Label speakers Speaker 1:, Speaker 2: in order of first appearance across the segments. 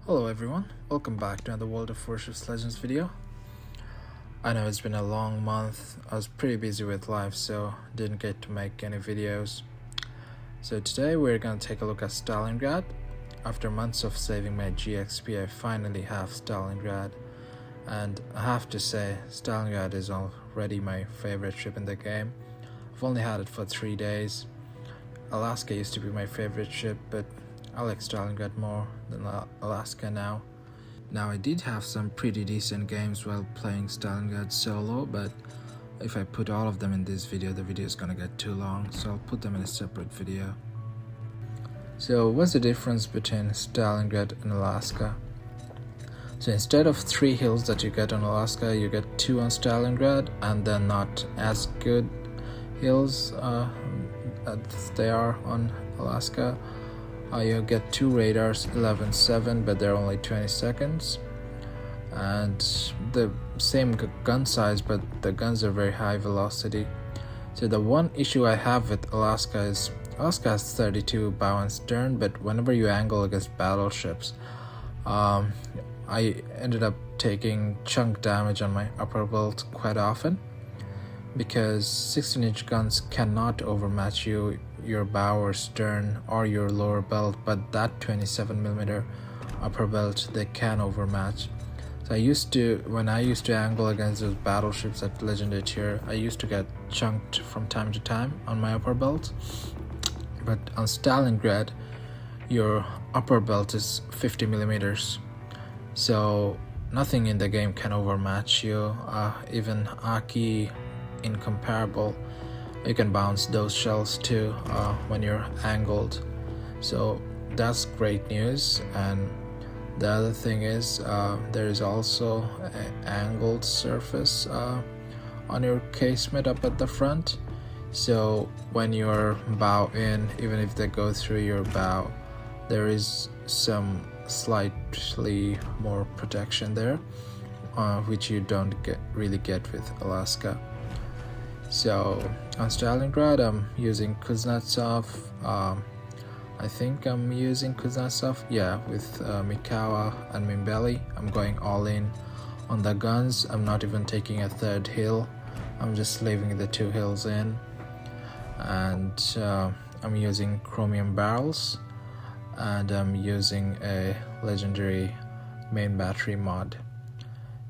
Speaker 1: Hello everyone, welcome back to another World of Warships Legends video. I know it's been a long month. I was pretty busy with life, so didn't get to make any videos. So today we're gonna take a look at Stalingrad. After months of saving my GXP, I finally have Stalingrad. And I have to say, Stalingrad is already my favorite ship in the game. I've only had it for 3 days. Alaska used to be my favorite ship, but I like Stalingrad more than Alaska now. Now I did have some pretty decent games while playing Stalingrad solo, but if I put all of them in this video, the video is gonna get too long, so I'll put them in a separate video. So what's the difference between Stalingrad and Alaska? So instead of 3 hills that you get on Alaska, you get 2 on Stalingrad, and they're not as good hills as they are on Alaska. You get 2 radars, 11.7, but they're only 20 seconds, and the same gun size, but the guns are very high velocity. So the one issue I have with Alaska is Alaska has 32 bow and stern, but whenever you angle against battleships, I ended up taking chunk damage on my upper belt quite often, because 16-inch guns cannot overmatch your bow or stern or your lower belt, but that 27mm upper belt they can overmatch. So when I used to angle against those battleships at Legendary tier, I used to get chunked from time to time on my upper belt. But on Stalingrad, your upper belt is 50mm, so nothing in the game can overmatch you. Even Aki incomparable, you can bounce those shells too when you're angled, so that's great news. And the other thing is there is also an angled surface on your casement up at the front, so when you're bow in, even if they go through your bow, there is some slightly more protection there, which you don't really get with Alaska. So on Stalingrad, I'm using Kuznetsov. I think I'm using Kuznetsov, yeah, with Mikawa and Mimbeli. I'm going all in on the guns. I'm not even taking a 3rd hill. I'm just leaving the 2 hills in. And I'm using chromium barrels. And I'm using a legendary main battery mod.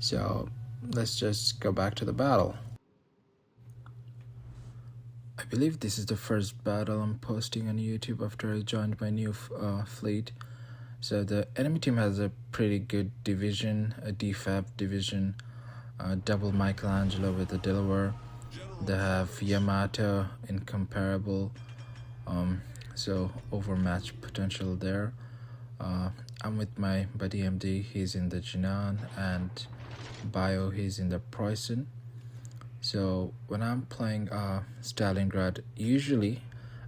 Speaker 1: So let's just go back to the battle. I believe this is the first battle I'm posting on YouTube after I joined my new fleet. So the enemy team has a pretty good division, a defab division, double Michelangelo with the Delaware. They have Yamato, incomparable, so overmatch potential there. I'm with my buddy MD, he's in the Jinan, and Bio, he's in the Preußen. So when I'm playing Stalingrad, usually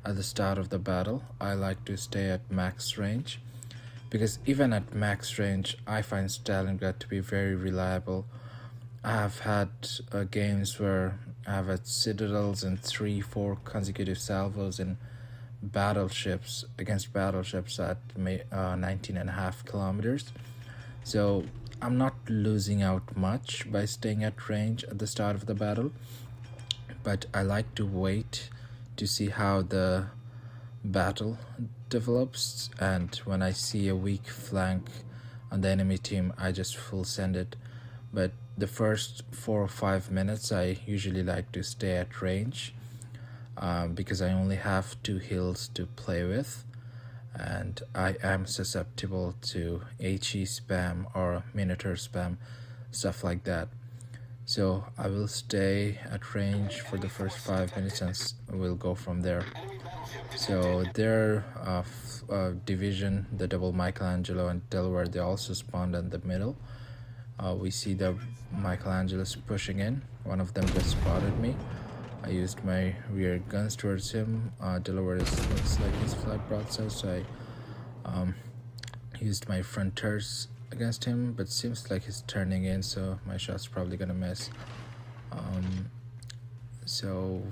Speaker 1: at the start of the battle, I like to stay at max range, because even at max range, I find Stalingrad to be very reliable. I have had games where I have had citadels and 3-4 consecutive salvos in battleships against battleships at 19.5 kilometers. So I'm not losing out much by staying at range at the start of the battle, but I like to wait to see how the battle develops, and when I see a weak flank on the enemy team, I just full send it. But the first 4 or 5 minutes, I usually like to stay at range, because I only have 2 hills to play with, and I am susceptible to HE spam or Minotaur spam, stuff like that. So I will stay at range for the first 5 minutes and we'll go from there. So their division, the double Michelangelo and Delaware, they also spawned in the middle. We see the Michelangelos pushing in. One of them just spotted me. I used my rear guns towards him. Delaware looks like he's flat broadside, so I used my frontiers against him, but seems like he's turning in, so my shot's probably gonna miss. So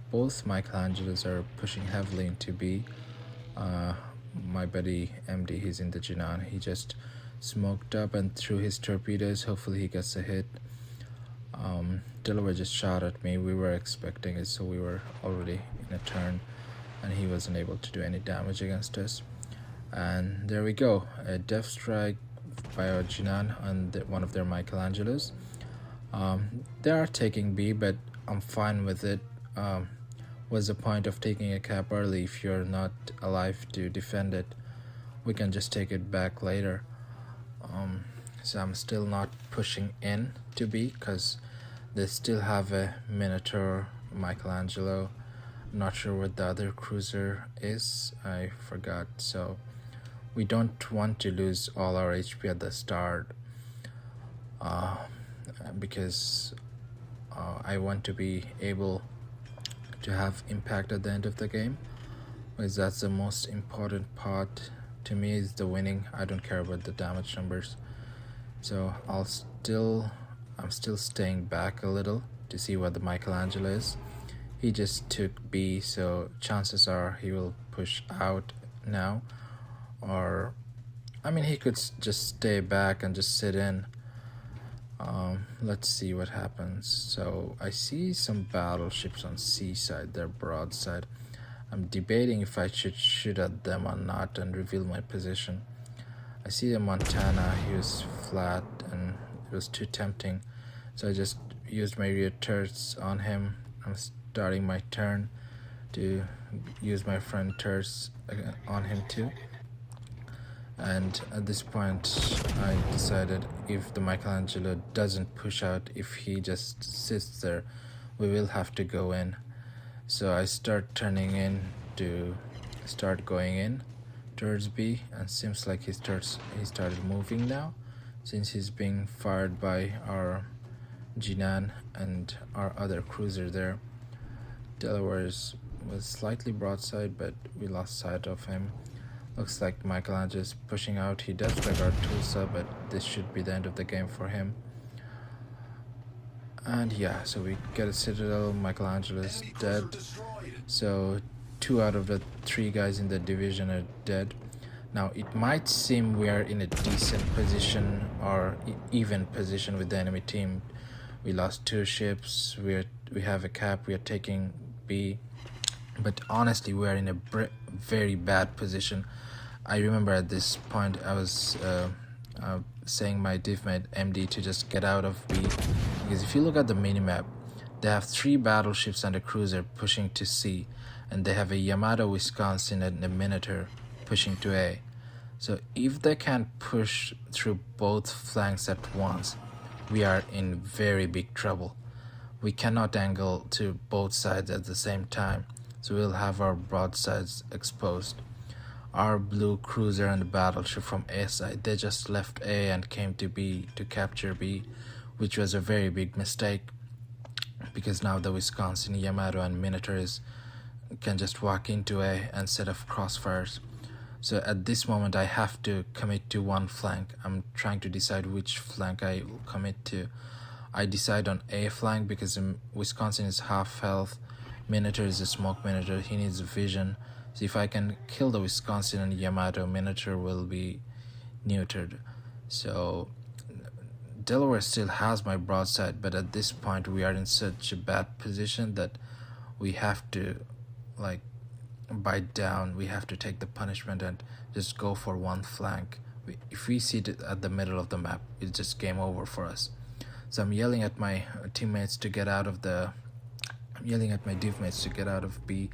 Speaker 1: both Michelangelos are pushing heavily into B. My buddy MD, he's in the Jinan. He just smoked up and threw his torpedoes. Hopefully he gets a hit. Delaware just shot at me. We were expecting it, so we were already in a turn, and he wasn't able to do any damage against us. And there we go, a death strike by our Jinan on one of their Michelangelos. They are taking B, but I'm fine with it. What's the point of taking a cap early if you're not alive to defend it? We can just take it back later. So I'm still not pushing in to B because they still have a Minotaur Michelangelo. I'm not sure what the other cruiser is, I forgot. So we don't want to lose all our HP at the start, because I want to be able to have impact at the end of the game, because that's the most important part to me, is the winning. I don't care about the damage numbers. So I'm still staying back a little to see what the Michelangelo is. He just took B, so chances are he will push out now, or I mean he could just stay back and just sit in. Let's see what happens. So I see some battleships on C side, their broadside. I'm debating if I should shoot at them or not and reveal my position. I see the Montana, he was flat and it was too tempting, so I just used my rear turrets on him. I'm starting my turn to use my front turrets on him too. And at this point I decided if the Michelangelo doesn't push out, if he just sits there, we will have to go in. So I start turning in to start going in towards B, and seems like he started moving now, since he's being fired by our Jinan and our other cruiser there. Delaware was slightly broadside, but we lost sight of him. Looks like Michelangelo is pushing out. He does like our Tulsa, but this should be the end of the game for him. And yeah, so we get a citadel. Michelangelo is dead. So 2 out of the 3 guys in the division are dead. Now it might seem we are in a decent position or even position with the enemy team. We lost 2 ships. We have a cap. We are taking B. But honestly, we are in a very bad position. I remember at this point I was saying my div-mate MD to just get out of B, because if you look at the minimap, they have 3 battleships and a cruiser pushing to C, and they have a Yamato Wisconsin and a Minotaur pushing to A. So if they can't push through both flanks at once, we are in very big trouble. We cannot angle to both sides at the same time, so we'll have our broadsides exposed. Our blue cruiser and battleship from A side, they just left A and came to B to capture B, which was a very big mistake, because now the Wisconsin, Yamato and Minotaurs can just walk into A and set off crossfires. So at this moment I have to commit to one flank. I'm trying to decide which flank I will commit to. I decide on A flank because Wisconsin is half health, Minotaur is a smoke Minotaur, he needs vision. So if I can kill the Wisconsin and Yamato, Minotaur will be neutered. So Delaware still has my broadside, but at this point we are in such a bad position that we have to like bite down. We have to take the punishment and just go for one flank. If we sit at the middle of the map, it's just game over for us. So I'm yelling at my teammates to get out of the I'm yelling at my div-mates to get out of B,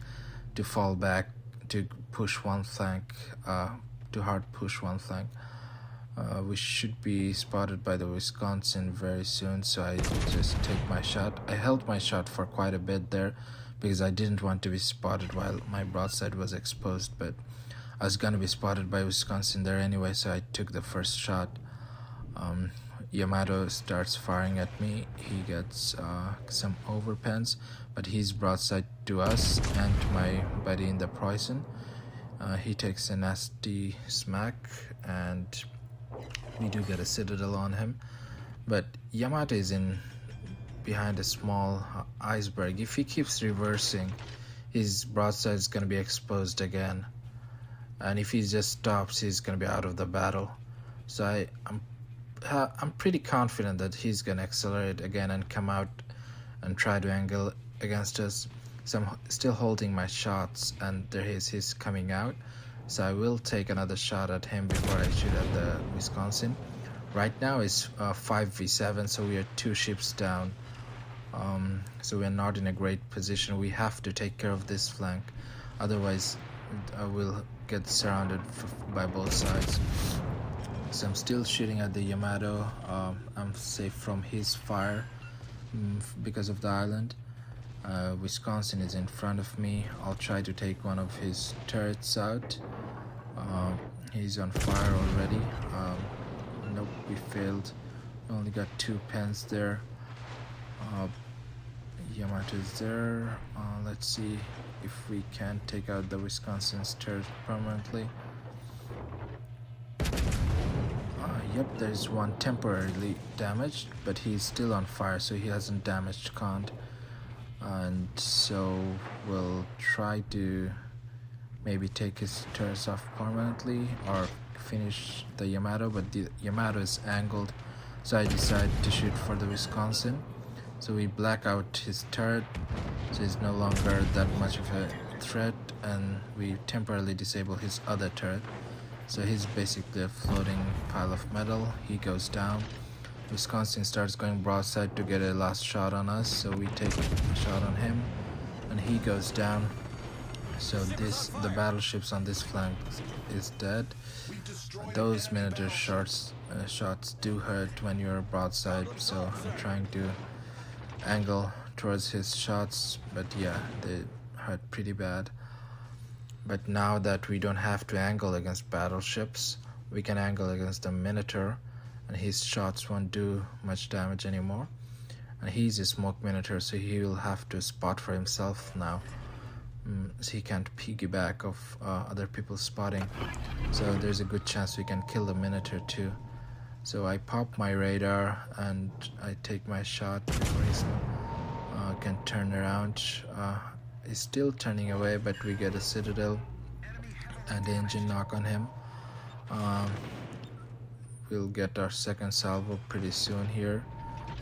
Speaker 1: to fall back, to push one flank, to hard push one flank. We should be spotted by the Wisconsin very soon, so I just take my shot. I held my shot for quite a bit there because I didn't want to be spotted while my broadside was exposed, but I was gonna be spotted by Wisconsin there anyway, so I took the first shot. Yamato starts firing at me. He gets some overpens, but he's broadside to us and to my buddy in the Preußen. He takes a nasty smack, and we do get a citadel on him. But Yamato is in behind a small iceberg. If he keeps reversing, his broadside is going to be exposed again. And if he just stops, he's going to be out of the battle. So I'm pretty confident that he's gonna accelerate again and come out and try to angle against us. So I'm still holding my shots, and there he is, he's coming out. So I will take another shot at him before I shoot at the Wisconsin. Right now it's 5v7, so we are 2 ships down. So we're not in a great position. We have to take care of this flank, otherwise I will get surrounded by both sides. So I'm still shooting at the Yamato. I'm safe from his fire because of the island. Wisconsin is in front of me. I'll try to take one of his turrets out. He's on fire already. Nope, we failed. We only got 2 pens there. Yamato is there. Let's see if we can take out the Wisconsin's turret permanently. Yep, there's one temporarily damaged, but he's still on fire, so he hasn't damaged Kant. And so we'll try to maybe take his turrets off permanently or finish the Yamato, but the Yamato is angled, so I decided to shoot for the Wisconsin. So we black out his turret, so he's no longer that much of a threat, and we temporarily disable his other turret. So he's basically a floating pile of metal. He goes down. Wisconsin starts going broadside to get a last shot on us, so we take a shot on him, and he goes down. So the battleships on this flank is dead. Those Minotaur shots do hurt when you're broadside, so I'm trying to angle towards his shots, but yeah, they hurt pretty bad. But now that we don't have to angle against battleships, we can angle against the Minotaur, and his shots won't do much damage anymore. And he's a smoke Minotaur, so he will have to spot for himself now. So he can't piggyback of other people's spotting. So there's a good chance we can kill the Minotaur too. So I pop my radar and I take my shot before he can turn around. He's still turning away, but we get a citadel and engine knock on him. We'll get our second salvo pretty soon here.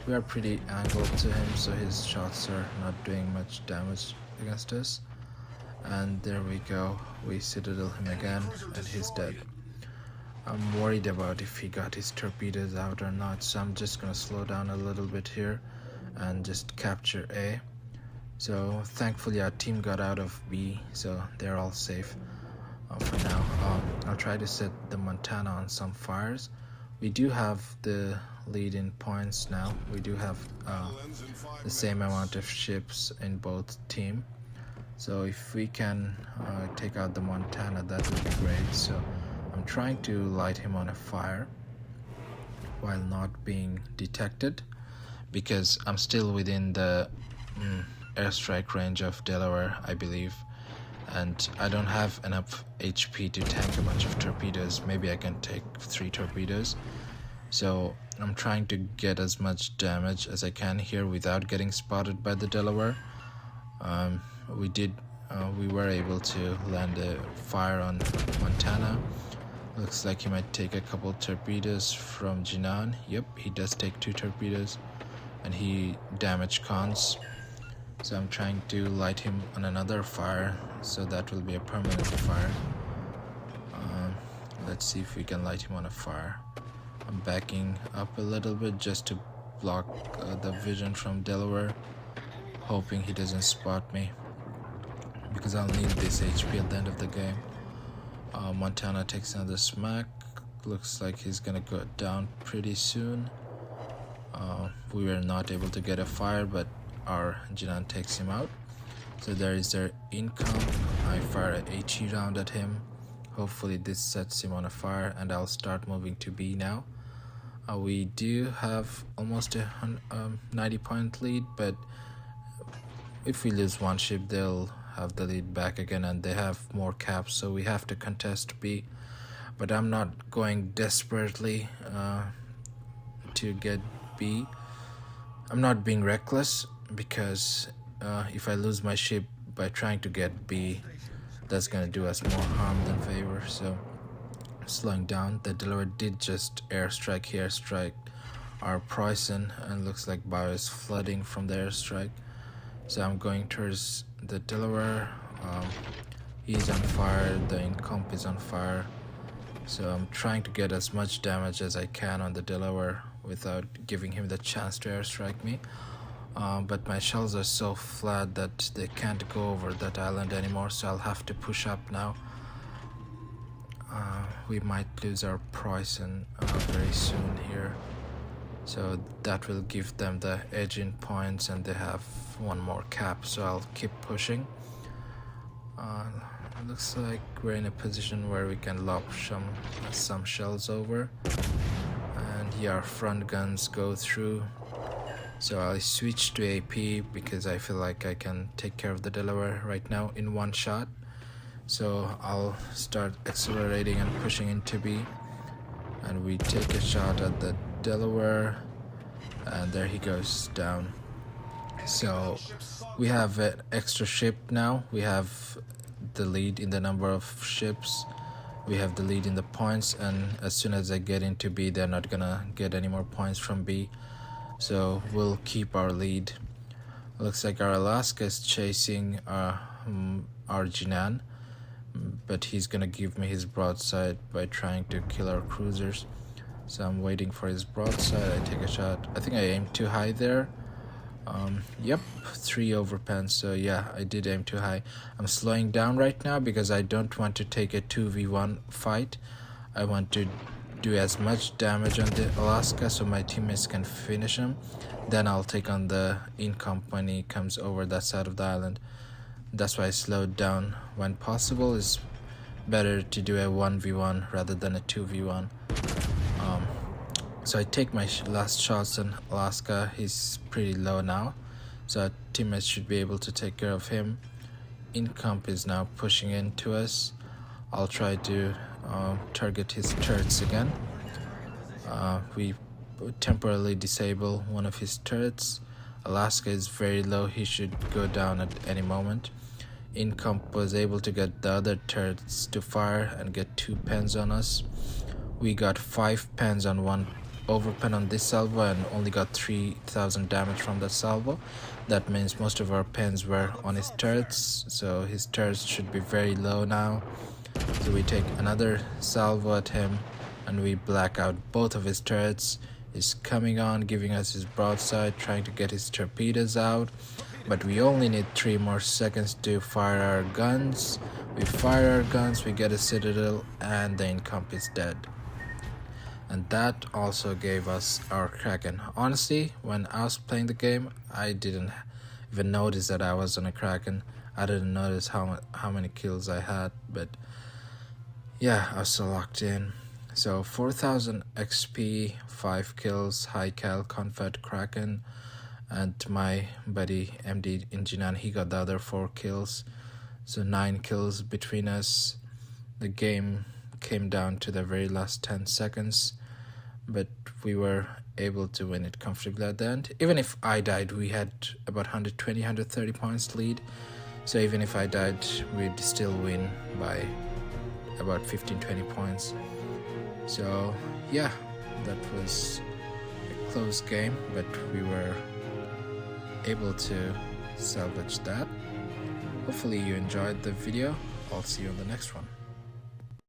Speaker 1: We are pretty angled to him, so his shots are not doing much damage against us. And there we go, we citadel him again, and he's dead. I'm worried about if he got his torpedoes out or not, so I'm just gonna slow down a little bit here and just capture A. So thankfully our team got out of B, so they're all safe for now. I'll try to set the Montana on some fires. We do have the lead in points now. We do have the same amount of ships in both team. So if we can take out the Montana, that would be great. So I'm trying to light him on a fire while not being detected, because I'm still within the airstrike range of Delaware, I believe, and I don't have enough HP to tank a bunch of torpedoes. Maybe I can take 3 torpedoes. So I'm trying to get as much damage as I can here without getting spotted by the Delaware. We were able to land a fire on Montana. Looks like he might take a couple torpedoes from Jinan. Yep, he does take 2 torpedoes, and he damaged cons. So I'm trying to light him on another fire, so that will be a permanent fire. Let's see if we can light him on a fire. I'm backing up a little bit just to block the vision from Delaware, hoping he doesn't spot me, because I'll need this HP at the end of the game. Montana takes another smack. Looks like he's gonna go down pretty soon. We were not able to get a fire, but our Jinan takes him out. So there is their income. I fire an HE round at him. Hopefully this sets him on a fire, and I'll start moving to B now. We do have almost a 90-point lead, but if we lose one ship, they'll have the lead back again, and they have more caps, so we have to contest B. But I'm not going desperately to get B. I'm not being reckless, because if I lose my ship by trying to get B, that's gonna do us more harm than favor. So slowing down. The Delaware did just airstrike. He airstrike our Preußen, and looks like bio is flooding from the airstrike. So I'm going towards the Delaware. He's on fire, the incomp is on fire. So I'm trying to get as much damage as I can on the Delaware without giving him the chance to airstrike me. But my shells are so flat that they can't go over that island anymore, so I'll have to push up now. We might lose our Preußen very soon here, so that will give them the edge in points, and they have one more cap, so I'll keep pushing. Looks like we're in a position where we can lob some shells over, and yeah, our front guns go through. So I switch to AP because I feel like I can take care of the Delaware right now in one shot. So I'll start accelerating and pushing into B, and we take a shot at the Delaware, and there he goes down. So we have an extra ship now. We have the lead in the number of ships, we have the lead in the points, and as soon as I get into B, they're not gonna get any more points from B, so we'll keep our lead. Looks like our Alaska is chasing our Jinan, but he's gonna give me his broadside by trying to kill our cruisers. So I'm waiting for his broadside. I take a shot. I think I aimed too high there. Yep, 3 over pens. So yeah, I did aim too high. I'm slowing down right now because I don't want to take a 2v1 fight. I want to do as much damage on the Alaska so my teammates can finish him. Then I'll take on the incomp when he comes over that side of the island. That's why I slowed down. When possible, it's better to do a 1v1 rather than a 2v1. So I take my last shots on Alaska. He's pretty low now, so our teammates should be able to take care of him. Incomp is now pushing into us. I'll try to target his turrets again. We temporarily disable one of his turrets. Alaska is very low. He should go down at any moment. Incomp was able to get the other turrets to fire and get 2 pens on us. We got 5 pens on one overpen on this salvo and only got 3,000 damage from that salvo. That means most of our pens were on his turrets, so his turrets should be very low now. So we take another salvo at him and we black out both of his turrets. He's coming on, giving us his broadside, trying to get his torpedoes out, but we only need 3 more seconds to fire our guns. We fire our guns, we get a citadel, and the incomp is dead. And that also gave us our Kraken. Honestly, when I was playing the game, I didn't even notice that I was on a Kraken. I didn't notice how many kills I had, but yeah, I was so locked in. So 4,000 XP, 5 kills, high cal, confed Kraken, and my buddy MD in Jinan, he got the other 4 kills. So 9 kills between us. The game came down to the very last 10 seconds, but we were able to win it comfortably at the end. Even if I died, we had about 120, 130 points lead. So even if I died, we'd still win by about 15-20 points. So yeah, that was a close game, but we were able to salvage that. Hopefully you enjoyed the video. I'll see you on the next one.